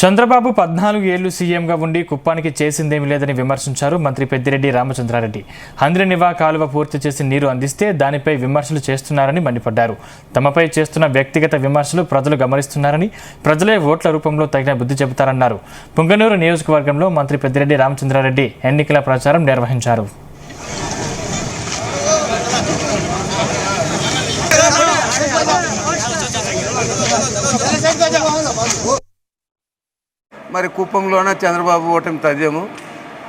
చంద్రబాబు 14 ఏళ్లు సీఎంగా ఉండి కుప్పానికి చేసిందేమీ లేదని విమర్శించారు మంత్రి పెద్దిరెడ్డి రామచంద్రారెడ్డి. హంద్రినివా కాలువ పూర్తి చేసి నీరు అందిస్తే దానిపై విమర్శలు చేస్తున్నారని మండిపడ్డారు. తమపై చేస్తున్న వ్యక్తిగత విమర్శలు ప్రజలు గమనిస్తున్నారని, ప్రజలే ఓట్ల రూపంలో తగిన బుద్ధి చెబుతారన్నారు. పుంగనూరు నియోజకవర్గంలో మంత్రి పెద్దిరెడ్డి రామచంద్రారెడ్డి ఎన్నికల ప్రచారం నిర్వహించారు. మరి కుప్పంలోనే చంద్రబాబు ఓటమి తథ్యము.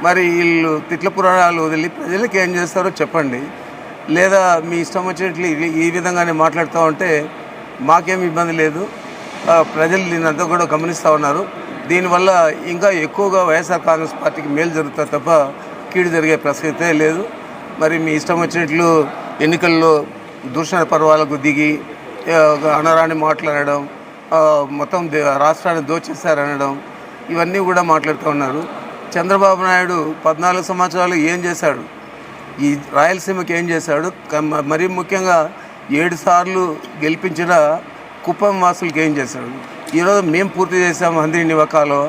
మరి వీళ్ళు తిట్ల పురాణాలు వదిలి ప్రజలకు ఏం చేస్తారో చెప్పండి. లేదా మీ ఇష్టం వచ్చినట్లు ఈ విధంగానే మాట్లాడుతూ ఉంటే మాకేం ఇబ్బంది లేదు. ప్రజలు దీనంతా కూడా గమనిస్తూ ఉన్నారు. దీనివల్ల ఇంకా ఎక్కువగా వైఎస్ఆర్ కాంగ్రెస్ పార్టీకి మేలు జరుగుతుంది తప్ప కీడు జరిగే ప్రసక్తే లేదు. మరి మీ ఇష్టం వచ్చినట్లు ఎన్నికల్లో దూషణ పర్వాలకు దిగి అనరాని మాట్లాడడం, మొత్తం రాష్ట్రాన్ని దోచేస్తారనడం, ఇవన్నీ కూడా మాట్లాడుతూ ఉన్నారు. చంద్రబాబు నాయుడు 14 సంవత్సరాలు ఏం చేశాడు, ఈ రాయలసీమకి ఏం చేశాడు, మరీ ముఖ్యంగా 7 సార్లు గెలిపించిన కుప్పం వాసులకి ఏం చేశాడు. ఈరోజు మేము పూర్తి చేసాము హంద్రినివా కాలువ,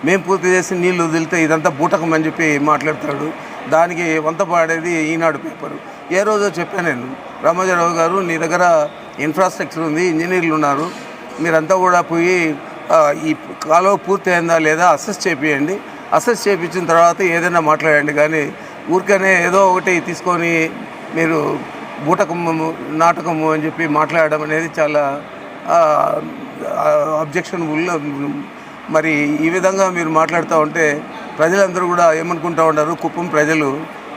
మేము పూర్తి చేసి నీళ్ళు వదిలితే ఇదంతా బూటకం అని చెప్పి మాట్లాడతాడు. దానికి వంత పాడేది ఈనాడు పేపరు. ఏ రోజో చెప్పాను నేను, రామోజీరావు గారు నీ దగ్గర ఇన్ఫ్రాస్ట్రక్చర్ ఉంది, ఇంజనీర్లు ఉన్నారు, మీరంతా కూడా పోయి ఈ కాలువ పూర్తి అయిందా లేదా అసెస్ చేపియండి. అసెస్ చేయించిన తర్వాత ఏదైనా మాట్లాడండి. కానీ ఊరికనే ఏదో ఒకటి తీసుకొని మీరు బూటకము నాటకము అని చెప్పి మాట్లాడడం అనేది చాలా అబ్జెక్షనబుల్. మరి ఈ విధంగా మీరు మాట్లాడుతూ ఉంటే ప్రజలందరూ కూడా ఏమనుకుంటూ ఉన్నారు, కుప్పం ప్రజలు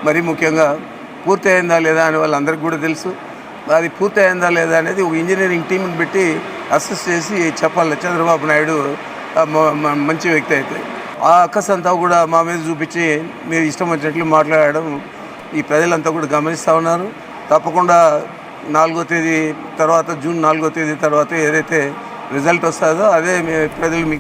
మరీ ముఖ్యంగా పూర్తి అయిందా లేదా అని వాళ్ళందరికీ కూడా తెలుసు. అది పూర్తి అయిందా లేదా అనేది ఒక ఇంజనీరింగ్ టీంని పెట్టి అసెస్ చేసి చెప్పాలి. చంద్రబాబు నాయుడు మంచి వ్యక్తి అయితే ఆ అక్కస్ అంతా కూడా మా మీద చూపించి మీరు ఇష్టం వచ్చినట్లు మాట్లాడడం ఈ ప్రజలంతా కూడా గమనిస్తూ ఉన్నారు. తప్పకుండా 4వ తేదీ తర్వాత, జూన్ 4వ తేదీ తర్వాత ఏదైతే రిజల్ట్ వస్తుందో అదే ప్రజలు మీకు